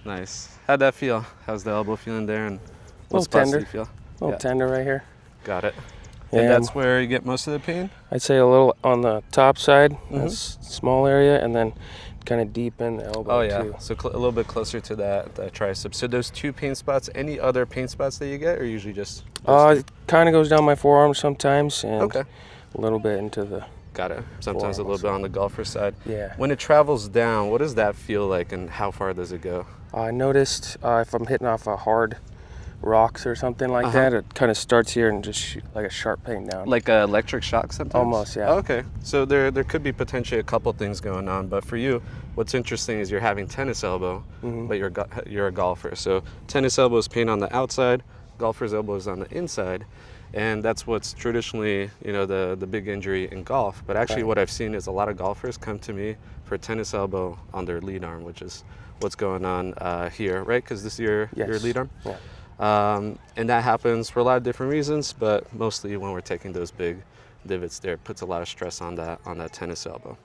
Nice. How'd that feel? How's the elbow feeling there? And what little spots do tender. you feel? A little tender right here. Got it. Yeah, And that's where you get most of the pain? I'd say a little on the top side, that's small area, and then kind of deep in the elbow too. So a little bit closer to that tricep. So those 2 pain spots, any other pain spots that you get, or usually just It kind of goes down my forearm sometimes, and okay. a little bit into the Got it. Sometimes a little bit on the golfer side. Yeah. When it travels down, what does that feel like, and how far does it go? I noticed if I'm hitting off a hard rocks or something like that, it kind of starts here and just shoot like a sharp pain down. Like an electric shock sometimes? Almost, yeah. Okay. So there could be potentially a couple things going on, but for you, what's interesting is you're having tennis elbow, but you're a golfer. So tennis elbow is pain on the outside, golfer's elbow is on the inside. And that's what's traditionally, the big injury in golf. But actually what I've seen is a lot of golfers come to me for tennis elbow on their lead arm, which is what's going on here, right? Because this is your lead arm? Yeah. And that happens for a lot of different reasons, but mostly when we're taking those big divots there, it puts a lot of stress on that tennis elbow.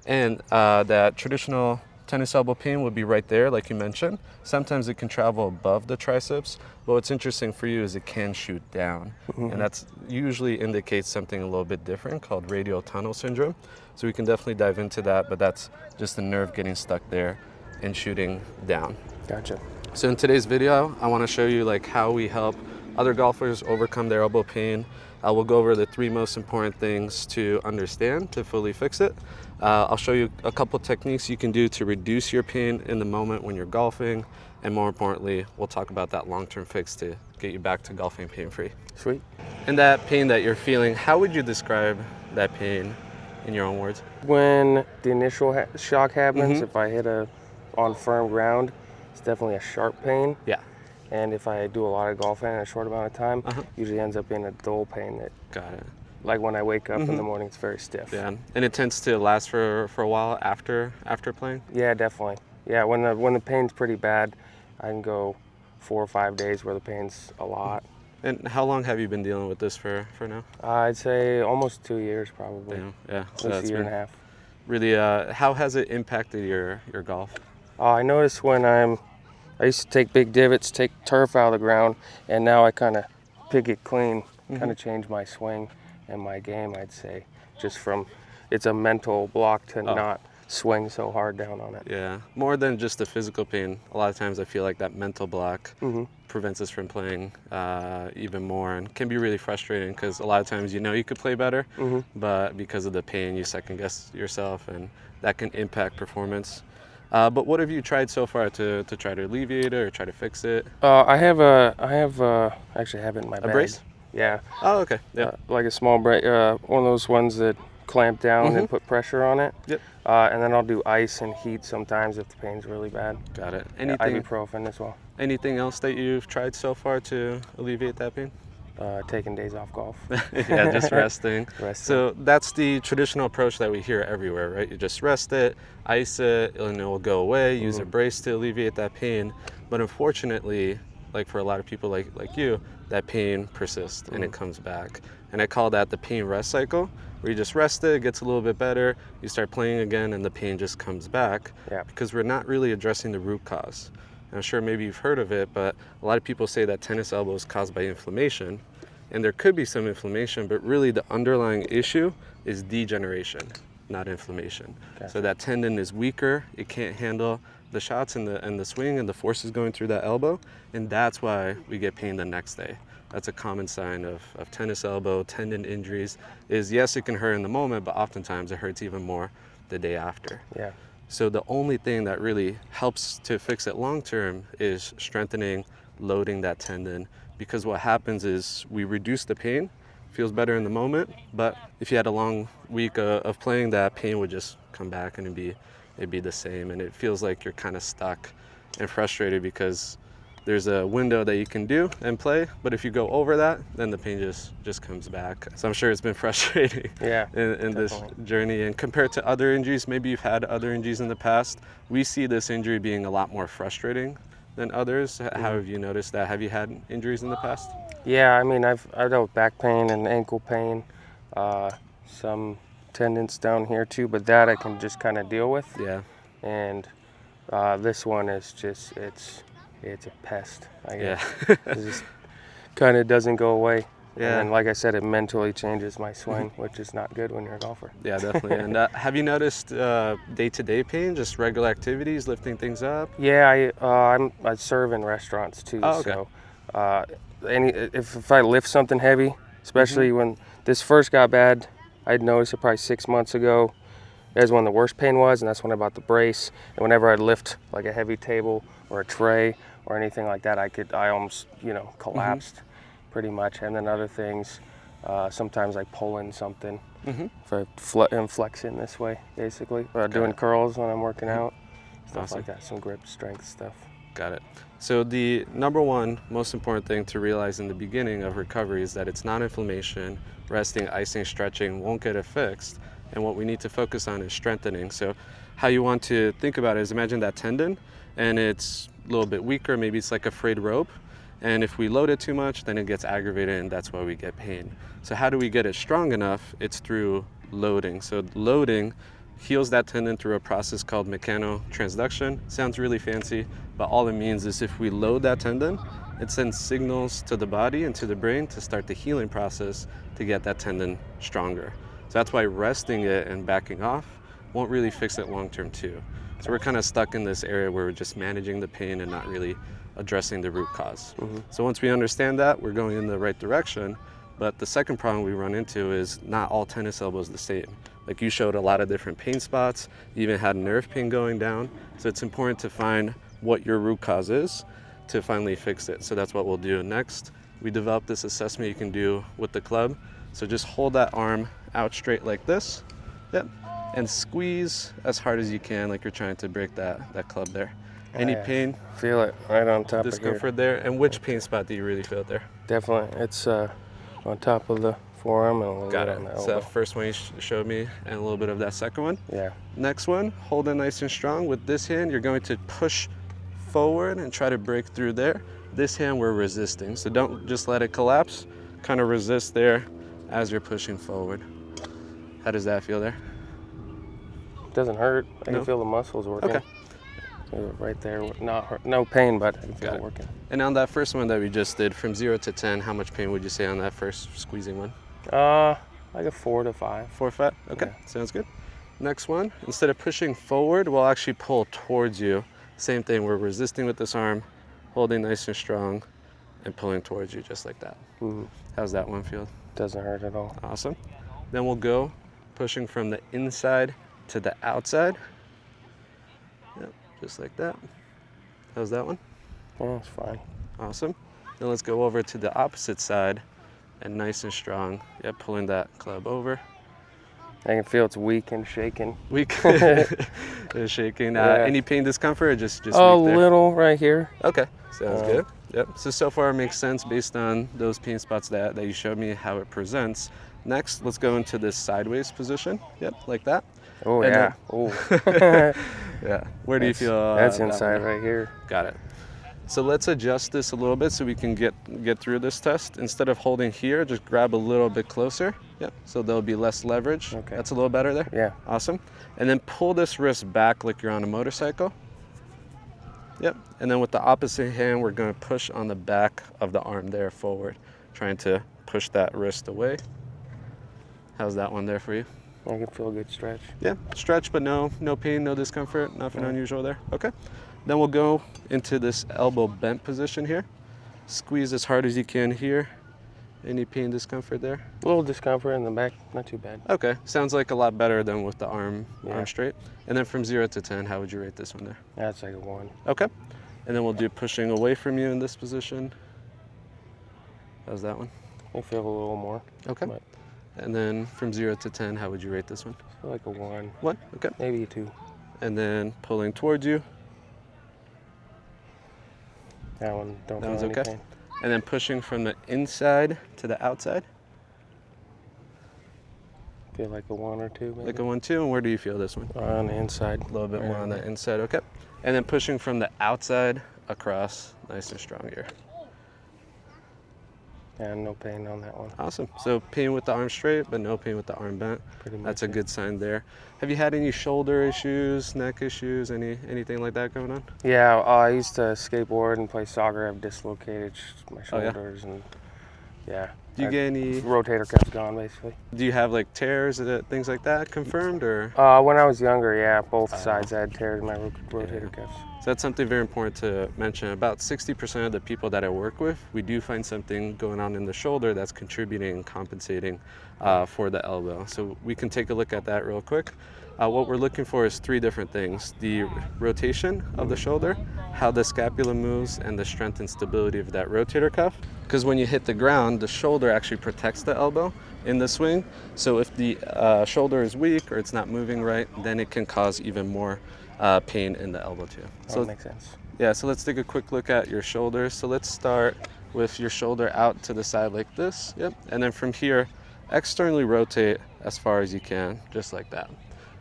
And that traditional tennis elbow pain would be right there, like you mentioned. Sometimes it can travel above the triceps, but what's interesting for you is it can shoot down. And that's usually indicates something a little bit different called radial tunnel syndrome. So we can definitely dive into that, but that's just the nerve getting stuck there and shooting down. Gotcha. So in today's video, I want to show you how we help other golfers overcome their elbow pain. We'll go over the 3 most important things to understand to fully fix it. I'll show you a couple techniques you can do to reduce your pain in the moment when you're golfing. And more importantly, we'll talk about that long-term fix to get you back to golfing pain-free. Sweet. And that pain that you're feeling, how would you describe that pain in your own words? When the initial shock happens, if I hit on firm ground, it's definitely a sharp pain. Yeah. And if I do a lot of golfing in a short amount of time, usually ends up being a dull pain that, Got it. like when I wake up in the morning, it's very stiff. Yeah, and it tends to last for a while after playing? Yeah, definitely. Yeah, when the pain's pretty bad, I can go 4 or 5 days where the pain's a lot. And how long have you been dealing with this for now? I'd say almost 2 years probably. Yeah. So that's a year and a half. Really, how has it impacted your golf? I noticed when I used to take big divots, take turf out of the ground, and now I kind of pick it clean, kind of change my swing and my game, I'd say. Just from, it's a mental block to not swing so hard down on it. Yeah, more than just the physical pain. A lot of times I feel like that mental block prevents us from playing even more, and can be really frustrating because a lot of times you could play better, but because of the pain you second guess yourself, and that can impact performance. But what have you tried so far to try to alleviate it or try to fix it? I actually have it in my bag. A brace? Yeah. Oh, okay. Yeah. Like a small brace, one of those ones that clamp down and put pressure on it. Yep. And then I'll do ice and heat sometimes if the pain's really bad. Got it. Ibuprofen as well. Anything else that you've tried so far to alleviate that pain? Taking days off golf. Yeah, just resting. So that's the traditional approach that we hear everywhere, right? You just rest it, ice it, and it will go away. Use a brace to alleviate that pain. But unfortunately, like for a lot of people like you, that pain persists and it comes back. And I call that the pain rest cycle, where you just rest it gets a little bit better, you start playing again, and the pain just comes back. Yeah. Because we're not really addressing the root cause. I'm sure maybe you've heard of it, but a lot of people say that tennis elbow is caused by inflammation. And there could be some inflammation, but really the underlying issue is degeneration, not inflammation. Gotcha. So that tendon is weaker, it can't handle the shots and the swing and the forces going through that elbow, and that's why we get pain the next day. That's a common sign of tennis elbow, tendon injuries, is yes, it can hurt in the moment, but oftentimes it hurts even more the day after. Yeah. So the only thing that really helps to fix it long term is strengthening, loading that tendon, because what happens is we reduce the pain, feels better in the moment, but if you had a long week of playing, that pain would just come back and it'd be the same, and it feels like you're kind of stuck and frustrated because there's a window that you can do and play, but if you go over that, then the pain just comes back. So I'm sure it's been frustrating in this journey. And compared to other injuries, maybe you've had other injuries in the past, we see this injury being a lot more frustrating than others. How have you noticed that? Have you had injuries in the past? Yeah, I mean, I've dealt with back pain and ankle pain, some tendons down here too, but that I can just kind of deal with. Yeah. And This one is just, it's a pest, I guess. Yeah. It just kind of doesn't go away. Yeah. And like I said, it mentally changes my swing, which is not good when you're a golfer. Yeah, definitely. And have you noticed day-to-day pain, just regular activities, lifting things up? Yeah, I serve in restaurants too. Oh, okay. So if I lift something heavy, especially when this first got bad, I'd noticed it probably 6 months ago. That was when the worst pain was, and that's when I bought the brace. And whenever I'd lift like a heavy table or a tray or anything like that, I almost collapsed pretty much. And then other things, sometimes I pull in something for flexing this way, basically. Or doing curls when I'm working out, stuff like that. Some grip strength stuff. Got it. So the number one most important thing to realize in the beginning of recovery is that it's not inflammation. Resting, icing, stretching won't get it fixed. And what we need to focus on is strengthening. So how you want to think about it is imagine that tendon and it's a little bit weaker, maybe it's like a frayed rope. And if we load it too much, then it gets aggravated and that's why we get pain. So how do we get it strong enough? It's through loading. So loading heals that tendon through a process called mechanotransduction. Sounds really fancy, but all it means is if we load that tendon, it sends signals to the body and to the brain to start the healing process to get that tendon stronger. So that's why resting it and backing off won't really fix it long-term too. So we're kind of stuck in this area where we're just managing the pain and not really addressing the root cause. So once we understand that, we're going in the right direction. But the second problem we run into is not all tennis elbows the same. Like you showed a lot of different pain spots, you even had nerve pain going down. So it's important to find what your root cause is to finally fix it. So that's what we'll do next. We developed this assessment you can do with the club. So just hold that arm out straight like this. Yep. And squeeze as hard as you can, like you're trying to break that club there. Any pain? Feel it right on top of here. Discomfort there? And which pain spot do you really feel it there? Definitely. It's on top of the forearm and a little Got bit it. on the So elbow. that first one you showed me and a little bit of that second one. Yeah. Next one, hold it nice and strong. With this hand, you're going to push forward and try to break through there. This hand, we're resisting. So don't just let it collapse. Kind of resist there as you're pushing forward. How does that feel there? It doesn't hurt. I can feel the muscles working. Okay. Right there, not hurt. No pain, but I can feel it working. And on that first one that we just did, from 0 to 10, how much pain would you say on that first squeezing one? Like a 4 to 5. 4 or 5? Okay, Yeah. sounds good. Next one, instead of pushing forward, we'll actually pull towards you. Same thing, we're resisting with this arm, holding nice and strong, and pulling towards you just like that. How's that one feel? Doesn't hurt at all. Awesome. Then we'll go pushing from the inside to the outside. Yep, just like that. How's that one? Oh, it's fine. Awesome. Then let's go over to the opposite side and nice and strong. Yep, pulling that club over. I can feel it's weak and shaking. Weak. It's shaking. Any pain, discomfort, or just a weak there? little right here. Okay, sounds good. Yep. So far it makes sense based on those pain spots that you showed me how it presents. Next, let's go into this sideways position. Yep, like that. Oh, And yeah. then- Yeah. Where do you feel? That's that inside one? right here. Got it. So let's adjust this a little bit so we can get through this test. Instead of holding here, just grab a little bit closer. Yep. So there'll be less leverage. Okay. That's a little better there? Yeah. Awesome. And then pull this wrist back like you're on a motorcycle. Yep. And then with the opposite hand, we're going to push on the back of the arm there forward, trying to push that wrist away. How's that one there for you? I can feel a good stretch. Yeah, stretch, but no pain, no discomfort, nothing unusual there. Okay. Then we'll go into this elbow bent position here. Squeeze as hard as you can here. Any pain, discomfort there? A little discomfort in the back, not too bad. Okay, sounds like a lot better than with the arm Yeah. straight. And then from 0 to 10, how would you rate this one there? That's like a 1. Okay. And then we'll do pushing away from you in this position. How's that one? I feel a little more. Okay. But And then from 0 to 10, how would you rate this one? I feel like a 1. 1, okay. Maybe a 2. And then pulling towards you. That one don't That feel one's any okay. pain. And then pushing from the inside to the outside. Feel like a 1 or 2 maybe. Like a 1, 2, and where do you feel this one? On the inside. A little bit more on the inside, okay. And then pushing from the outside across, nice and strong here. And no pain on that one. Awesome. So pain with the arm straight, but no pain with the arm bent. Pretty much. That's a good sign there. Have you had any shoulder issues, neck issues, anything like that going on? Yeah, I used to skateboard and play soccer. I've dislocated my Oh, yeah? shoulders and yeah. Do you get any? Rotator cuff's gone basically. Do you have like tears, things like that confirmed, or? When I was younger, yeah, both sides I had tears in my rotator cuffs. So that's something very important to mention. About 60% of the people that I work with, we do find something going on in the shoulder that's contributing and compensating for the elbow. So we can take a look at that real quick. What we're looking for is 3 different things: the rotation of the shoulder, how the scapula moves, and the strength and stability of that rotator cuff. Because when you hit the ground, the shoulder actually protects the elbow in the swing. So if the shoulder is weak or it's not moving right, then it can cause even more pain in the elbow too. So that makes sense. Yeah, so let's take a quick look at your shoulder. So let's start with your shoulder out to the side like this. Yep. And then from here, externally rotate as far as you can, just like that.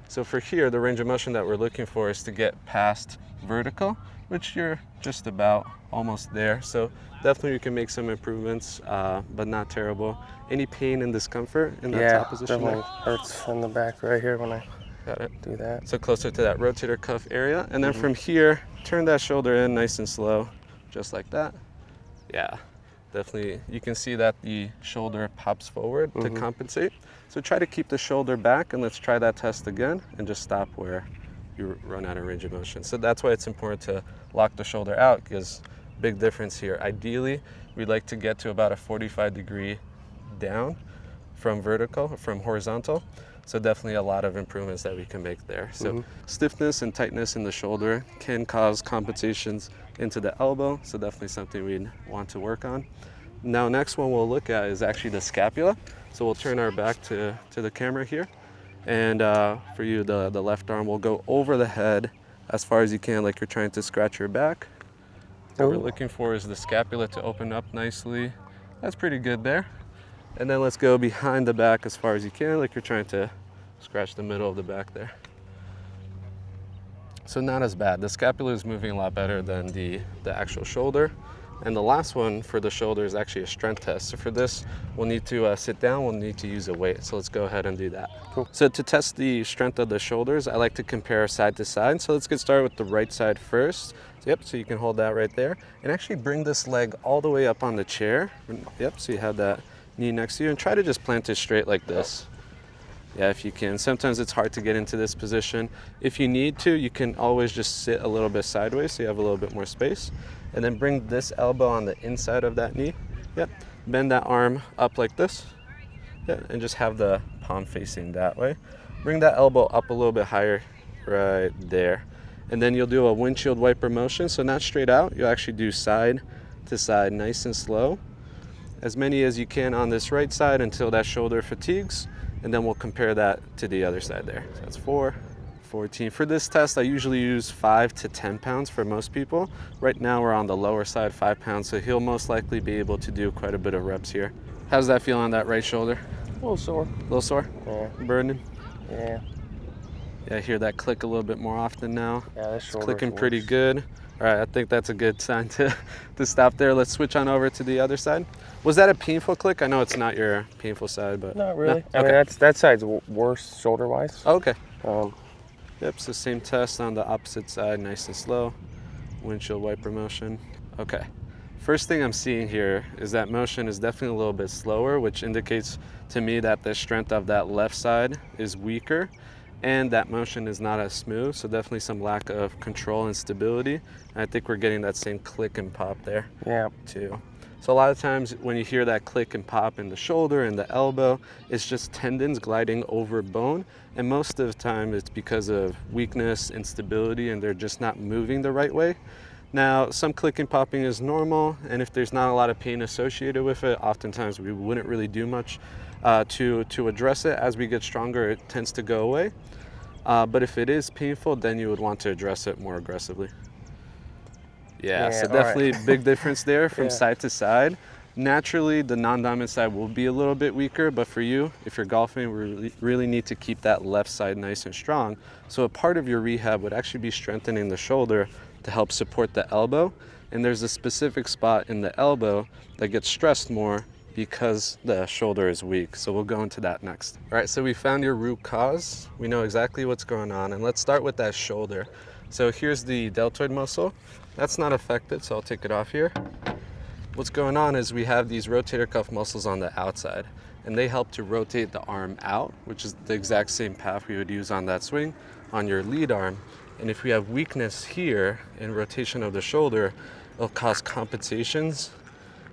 So for here, the range of motion that we're looking for is to get past vertical, which you're just about almost there. So definitely you can make some improvements, but not terrible. Any pain and discomfort in that top position? Yeah, definitely hurts in the back right here when I do that. So closer to that rotator cuff area. And then from here, turn that shoulder in nice and slow, just like that. Yeah, definitely. You can see that the shoulder pops forward to compensate. So try to keep the shoulder back, and let's try that test again and just stop where you run out of range of motion. So that's why it's important to lock the shoulder out, because big difference here. Ideally, we'd like to get to about a 45-degree down from horizontal. So definitely a lot of improvements that we can make there. So stiffness and tightness in the shoulder can cause compensations into the elbow. So definitely something we'd want to work on. Now, next one we'll look at is actually the scapula. So we'll turn our back to the camera here. And for you, the left arm will go over the head as far as you can, like you're trying to scratch your back. What we're looking for is the scapula to open up nicely. That's pretty good there. And then let's go behind the back as far as you can, like you're trying to scratch the middle of the back there. So not as bad. The scapula is moving a lot better than the actual shoulder. And the last one for the shoulder is actually a strength test. So for this, we'll need to sit down, we'll need to use a weight. So let's go ahead and do that. Cool. So to test the strength of the shoulders, I like to compare side to side. So let's get started with the right side first. Yep, so you can hold that right there. And actually bring this leg all the way up on the chair. Yep, so you have that knee next to you, and try to just plant it straight like this. Yeah, if you can. Sometimes it's hard to get into this position. If you need to, you can always just sit a little bit sideways so you have a little bit more space. And then bring this elbow on the inside of that knee. Yep. Bend that arm up like this. Yeah, and just have the palm facing that way. Bring that elbow up a little bit higher right there. And then you'll do a windshield wiper motion. So not straight out, you'll actually do side to side, nice and slow. As many as you can on this right side until that shoulder fatigues. And then we'll compare that to the other side there. So that's 4, 14. For this test, I usually use 5 to 10 pounds for most people. Right now we're on the lower side, 5 pounds, so he'll most likely be able to do quite a bit of reps here. How's that feel on that right shoulder? A little sore. A little sore? Yeah. Burning? Yeah. Yeah, I hear that click a little bit more often now. Yeah, this It's shoulder's clicking pretty worse. good. All right, I think that's a good sign to stop there. Let's switch on over to the other side. Was that a painful click? I know it's not your painful side, but Not really. No? I Okay. mean, that side's worse shoulder-wise. Oh, okay. Yep. So same test on the opposite side, nice and slow. Windshield wiper motion. Okay. First thing I'm seeing here is that motion is definitely a little bit slower, which indicates to me that the strength of that left side is weaker and that motion is not as smooth. So definitely some lack of control and stability. And I think we're getting that same click and pop there too. So a lot of times when you hear that click and pop in the shoulder and the elbow, it's just tendons gliding over bone. And most of the time it's because of weakness, instability, and they're just not moving the right way. Now, some click and popping is normal, and if there's not a lot of pain associated with it, oftentimes we wouldn't really do much to address it. As we get stronger, it tends to go away. But if it is painful, then you would want to address it more aggressively. Yeah, so definitely big difference there from side to side. Naturally, the non-dominant side will be a little bit weaker, but for you, if you're golfing, we really need to keep that left side nice and strong. So a part of your rehab would actually be strengthening the shoulder to help support the elbow. And there's a specific spot in the elbow that gets stressed more because the shoulder is weak. So we'll go into that next. All right, so we found your root cause. We know exactly what's going on, and let's start with that shoulder. So here's the deltoid muscle. That's not affected, so I'll take it off here. What's going on is we have these rotator cuff muscles on the outside, and they help to rotate the arm out, which is the exact same path we would use on that swing on your lead arm. And if we have weakness here in rotation of the shoulder, it'll cause compensations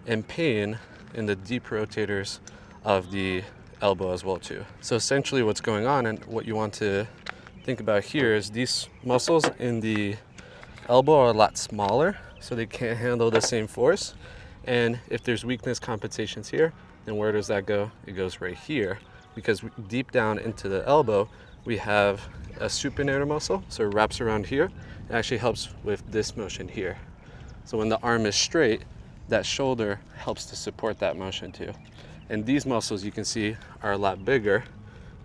and pain in the deep rotators of the elbow as well too. So essentially what's going on, and what you want to think about here, is these muscles in the elbow are a lot smaller, so they can't handle the same force. And if there's weakness compensations here, then where does that go? It goes right here, because deep down into the elbow we have a supinator muscle, so it wraps around here. It actually helps with this motion here. So when the arm is straight, that shoulder helps to support that motion too. And these muscles, you can see, are a lot bigger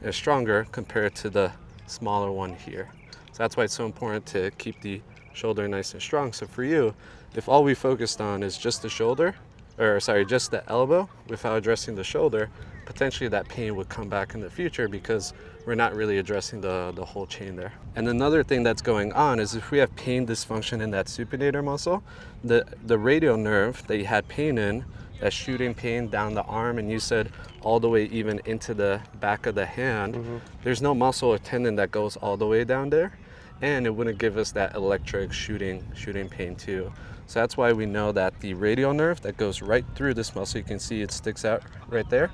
and stronger compared to the smaller one here. So that's why it's so important to keep the shoulder nice and strong. So for you, if all we focused on is just the shoulder, just the elbow without addressing the shoulder, potentially that pain would come back in the future because we're not really addressing the whole chain there. And another thing that's going on is if we have pain dysfunction in that supinator muscle, the radial nerve that you had pain in, that shooting pain down the arm, and you said all the way even into the back of the hand, there's no muscle or tendon that goes all the way down there, and it wouldn't give us that electric shooting pain too. So that's why we know that the radial nerve that goes right through this muscle, you can see it sticks out right there.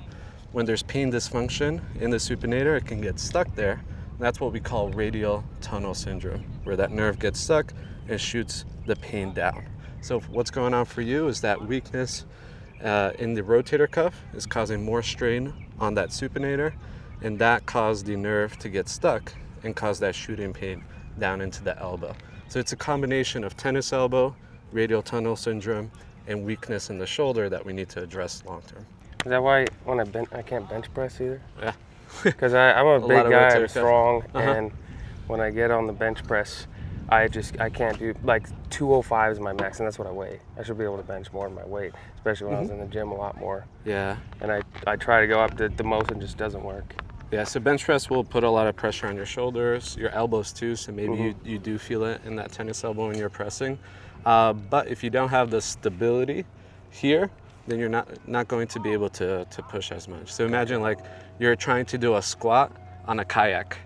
When there's pain dysfunction in the supinator, it can get stuck there. That's what we call radial tunnel syndrome, where that nerve gets stuck and shoots the pain down. So what's going on for you is that weakness in the rotator cuff is causing more strain on that supinator, and that caused the nerve to get stuck and cause that shooting pain down into the elbow. So it's a combination of tennis elbow, radial tunnel syndrome, and weakness in the shoulder that we need to address long term. Is that why when I can't bench press either? Yeah. Because I'm a big guy, I'm cuff. strong, and when I get on the bench press, I can't do, like 205 is my max, and that's what I weigh. I should be able to bench more than my weight, especially when I was in the gym a lot more. Yeah. And I try to go up to the most, and it just doesn't work. Yeah, so bench press will put a lot of pressure on your shoulders, your elbows too, so maybe you do feel it in that tennis elbow when you're pressing. But if you don't have the stability here, then you're not going to be able to push as much. So imagine like you're trying to do a squat on a kayak,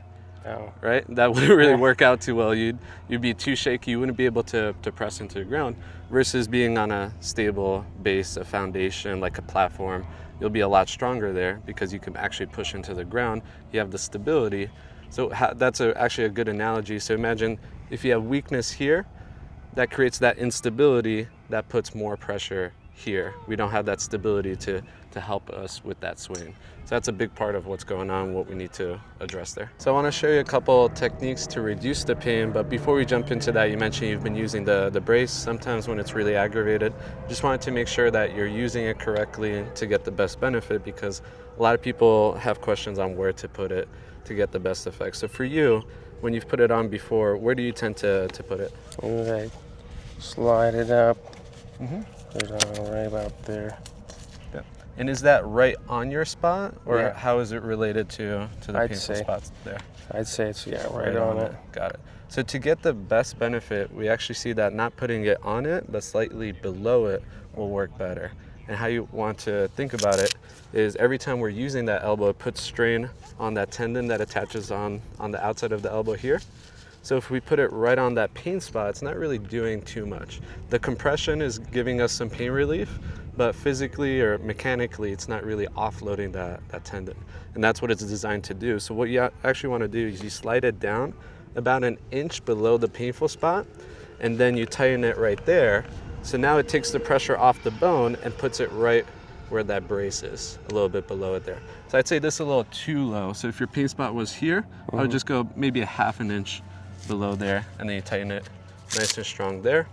right? That wouldn't really work out too well. You'd be too shaky, you wouldn't be able to press into the ground, versus being on a stable base, a foundation, like a platform. You'll be a lot stronger there because you can actually push into the ground. You have the stability. So that's actually a good analogy. So imagine if you have weakness here, that creates that instability that puts more pressure here. We don't have that stability to help us with that swing. So that's a big part of what's going on, what we need to address there. So I want to show you a couple techniques to reduce the pain, but before we jump into that, you mentioned you've been using the brace sometimes when it's really aggravated. Just wanted to make sure that you're using it correctly to get the best benefit, because a lot of people have questions on where to put it to get the best effect. So for you, when you've put it on before, where do you tend to put it? I slide it up. Put it on right about there. Yeah. And is that right on your spot, or Yeah. how is it related to the I'd painful say. spots there? I'd say it's right on it. Got it. So to get the best benefit, we actually see that not putting it on it, but slightly below it will work better. And how you want to think about it is every time we're using that elbow, it puts strain on that tendon that attaches on the outside of the elbow here. So if we put it right on that pain spot, it's not really doing too much. The compression is giving us some pain relief, but physically or mechanically, it's not really offloading that tendon. And that's what it's designed to do. So what you actually want to do is you slide it down about an inch below the painful spot, and then you tighten it right there. So now it takes the pressure off the bone and puts it right where that brace is, a little bit below it there. So I'd say this is a little too low. So if your pain spot was here, I would just go maybe a half an inch below there, and then you tighten it nice and strong there.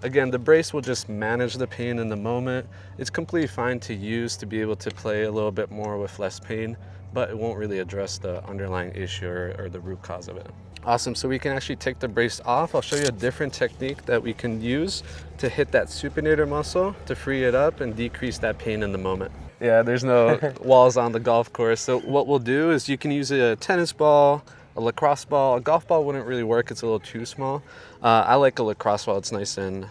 Again, the brace will just manage the pain in the moment. It's completely fine to use to be able to play a little bit more with less pain, but it won't really address the underlying issue or the root cause of it. Awesome, so we can actually take the brace off. I'll show you a different technique that we can use to hit that supinator muscle to free it up and decrease that pain in the moment. Yeah, there's no walls on the golf course. So what we'll do is you can use a tennis ball, a lacrosse ball. A golf ball wouldn't really work. It's a little too small. I like a lacrosse ball. It's nice and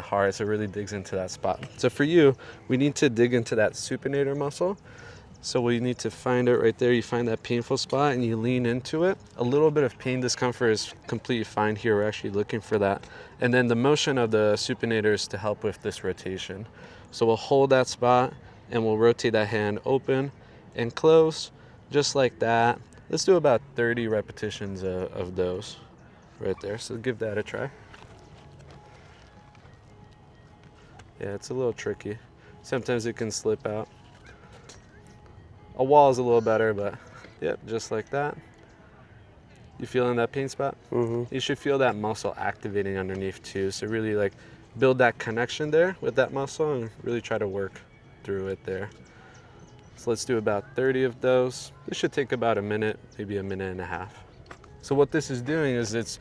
hard, so it really digs into that spot. So for you, we need to dig into that supinator muscle. So we need to find it right there. You find that painful spot and you lean into it. A little bit of pain discomfort is completely fine here. We're actually looking for that. And then the motion of the supinator is to help with this rotation. So we'll hold that spot and we'll rotate that hand open and close, just like that. Let's do about 30 repetitions of those right there. So give that a try. Yeah, it's a little tricky. Sometimes it can slip out. A wall is a little better, but yep, just like that. You feeling that pain spot? Mm-hmm. You should feel that muscle activating underneath too. So really like build that connection there with that muscle and really try to work through it there. So let's do about 30 of those. This should take about a minute, maybe a minute and a half. So what this is doing is it's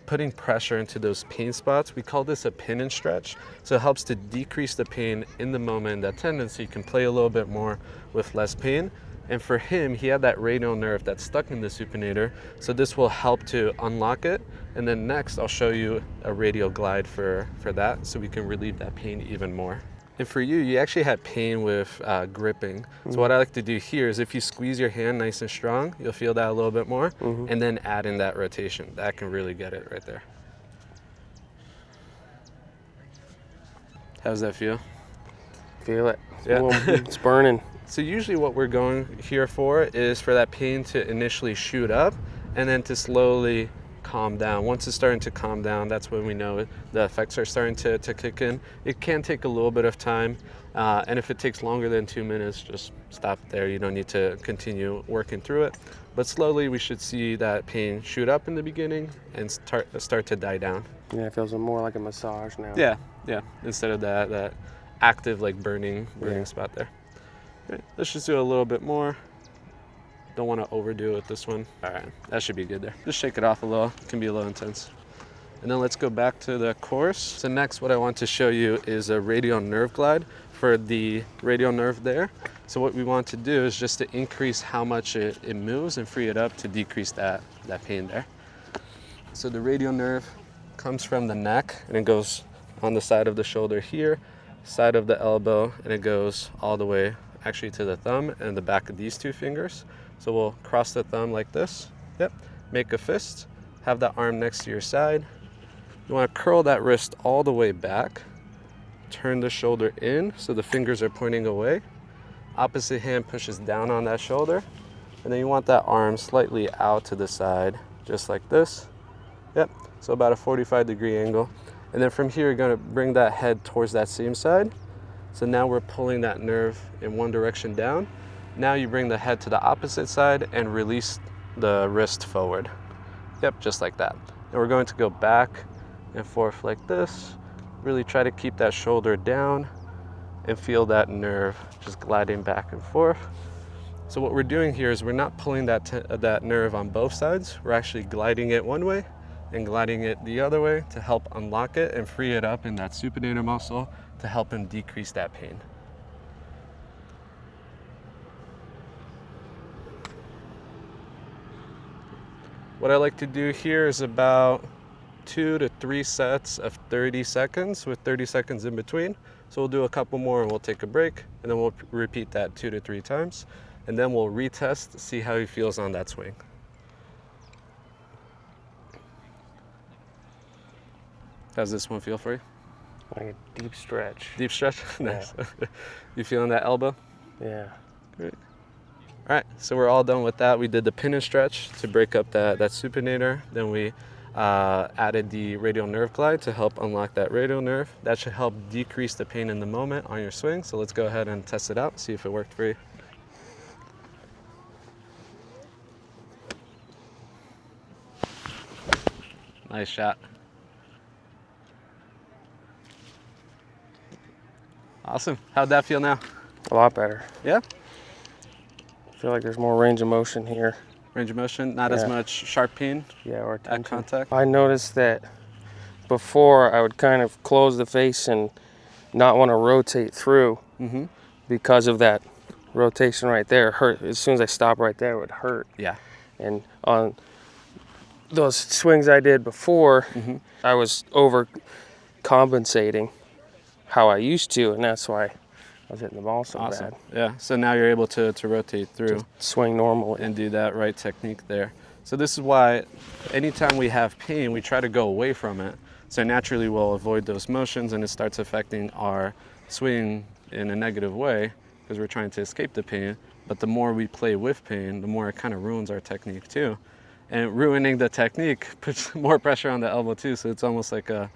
putting pressure into those pain spots. We call this a pin and stretch. So it helps to decrease the pain in the moment, that tendency can play a little bit more with less pain. And for him, he had that radial nerve that's stuck in the supinator. So this will help to unlock it. And then next, I'll show you a radial glide for that so we can relieve that pain even more. And for you, you actually had pain with gripping. So what I like to do here is if you squeeze your hand nice and strong, you'll feel that a little bit more, and then add in that rotation. That can really get it right there. How does that feel? Feel it. Yeah. It's burning. So usually what we're going here for is for that pain to initially shoot up and then to slowly calm down. Once it's starting to calm down, that's when we know the effects are starting to kick in. It can take a little bit of time, and if it takes longer than 2 minutes, just stop there. You don't need to continue working through it. But slowly we should see that pain shoot up in the beginning and start to die down. Yeah, it feels more like a massage now. Yeah, instead of that active like burning spot there. Okay, let's just do a little bit more. Don't want to overdo it with this one. All right, that should be good there. Just shake it off a little. It can be a little intense. And then let's go back to the course. So next what I want to show you is a radial nerve glide for the radial nerve there. So what we want to do is just to increase how much it moves and free it up to decrease that pain there. So the radial nerve comes from the neck and it goes on the side of the shoulder here, side of the elbow, and it goes all the way actually to the thumb and the back of these two fingers. So we'll cross the thumb like this. Yep. Make a fist. Have that arm next to your side. You want to curl that wrist all the way back. Turn the shoulder in so the fingers are pointing away. Opposite hand pushes down on that shoulder. And then you want that arm slightly out to the side, just like this. Yep. So about a 45-degree angle. And then from here, you're going to bring that head towards that same side. So now we're pulling that nerve in one direction down. Now you bring the head to the opposite side and release the wrist forward. Yep, just like that. And we're going to go back and forth like this. Really try to keep that shoulder down and feel that nerve just gliding back and forth. So what we're doing here is we're not pulling that nerve on both sides. We're actually gliding it one way and gliding it the other way to help unlock it and free it up in that supinator muscle to help him decrease that pain. What I like to do here is about 2 to 3 sets of 30 seconds with 30 seconds in between. So we'll do a couple more and we'll take a break, and then we'll repeat that 2 to 3 times, and then we'll retest, see how he feels on that swing. How's this one feel for you? Like a deep stretch. Deep stretch? Nice. Yeah. You feeling that elbow? Yeah. Great. All right, so we're all done with that. We did the pin and stretch to break up that supinator. Then we added the radial nerve glide to help unlock that radial nerve. That should help decrease the pain in the moment on your swing. So let's go ahead and test it out, see if it worked for you. Nice shot. Awesome. How'd that feel now? A lot better. Yeah? I feel like there's more range of motion here. Range of motion, not as much sharp pain or at contact. I noticed that before I would kind of close the face and not want to rotate through. because of that rotation right there, hurt. As soon as I stop right there, it would hurt. Yeah. And on those swings I did before, I was overcompensating how I used to, and that's why I was hitting the ball so bad. Yeah. So now you're able to rotate through. Just swing normally. And do that right technique there. So this is why anytime we have pain, we try to go away from it. So naturally we'll avoid those motions, and it starts affecting our swing in a negative way because we're trying to escape the pain. But the more we play with pain, the more it kind of ruins our technique too. And ruining the technique puts more pressure on the elbow too. So it's almost like a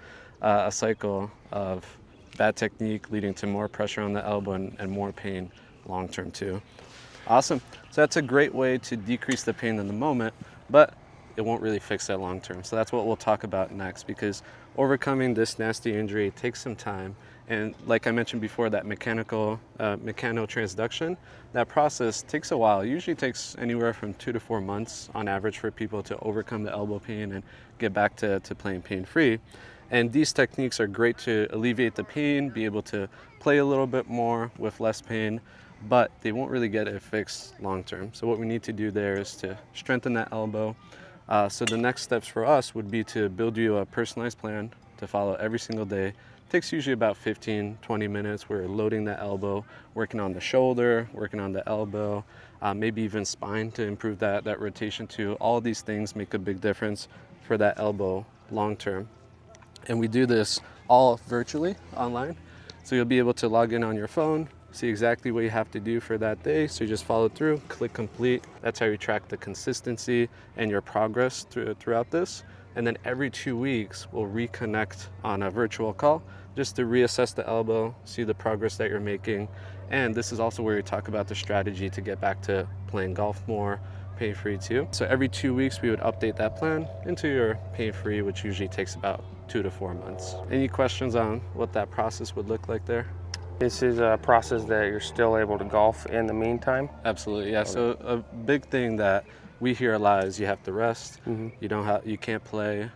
cycle of bad technique leading to more pressure on the elbow and more pain long term too. Awesome. So that's a great way to decrease the pain in the moment, but it won't really fix it long term. So that's what we'll talk about next, because overcoming this nasty injury takes some time. And like I mentioned before, that mechanotransduction, that process takes a while. It usually takes anywhere from 2 to 4 months on average for people to overcome the elbow pain and get back to playing pain-free. And these techniques are great to alleviate the pain, be able to play a little bit more with less pain, but they won't really get it fixed long term. So what we need to do there is to strengthen that elbow. So the next steps for us would be to build you a personalized plan to follow every single day. It takes usually about 15-20 minutes. We're loading the elbow, working on the shoulder, working on the elbow, maybe even spine to improve that rotation too. All of these things make a big difference for that elbow long term. And we do this all virtually online. So you'll be able to log in on your phone, see exactly what you have to do for that day. So you just follow through, click complete. That's how you track the consistency and your progress throughout this. And then every 2 weeks, we'll reconnect on a virtual call just to reassess the elbow, see the progress that you're making. And this is also where we talk about the strategy to get back to playing golf more, pain-free too. So every 2 weeks, we would update that plan into your pain-free, which usually takes about 2 to 4 months. Any questions on what that process would look like there? This is a process that you're still able to golf in the meantime? Absolutely, yeah. Okay. So a big thing that we hear a lot is you have to rest. You can't play,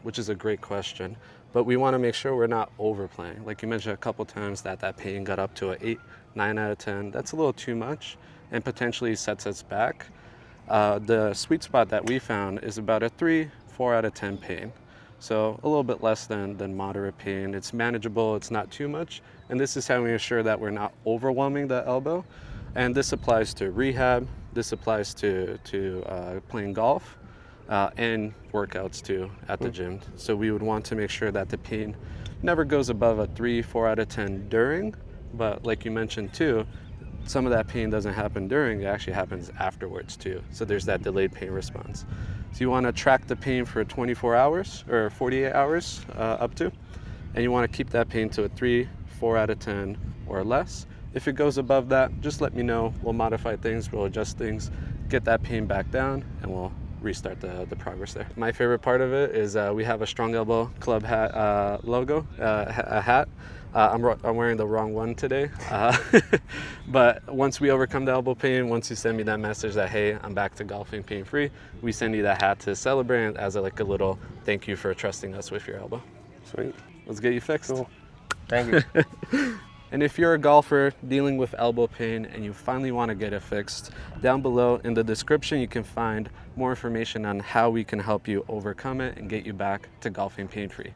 which is a great question. But we want to make sure we're not overplaying. Like you mentioned a couple times that pain got up to an 8, 9 out of 10. That's a little too much and potentially sets us back. The sweet spot that we found is about a 3, 4 out of 10 pain. So a little bit less than moderate pain. It's manageable, it's not too much. And this is how we ensure that we're not overwhelming the elbow. And this applies to rehab, this applies to playing golf, and workouts too at the gym. So we would want to make sure that the pain never goes above a 3, 4 out of 10 during, but like you mentioned too, some of that pain doesn't happen during, it actually happens afterwards too. So there's that delayed pain response. So you want to track the pain for 24 hours or 48 hours up to, and you want to keep that pain to a 3, 4 out of 10 or less. If it goes above that, just let me know. We'll modify things, we'll adjust things, get that pain back down, and we'll restart the progress there. My favorite part of it is we have a Strong Elbow Club hat logo, a hat. I'm wearing the wrong one today. But once we overcome the elbow pain, once you send me that message that, hey, I'm back to golfing pain-free, we send you that hat to celebrate as a little thank you for trusting us with your elbow. Sweet. Let's get you fixed. Cool. Thank you. And if you're a golfer dealing with elbow pain and you finally want to get it fixed, down below in the description you can find more information on how we can help you overcome it and get you back to golfing pain-free.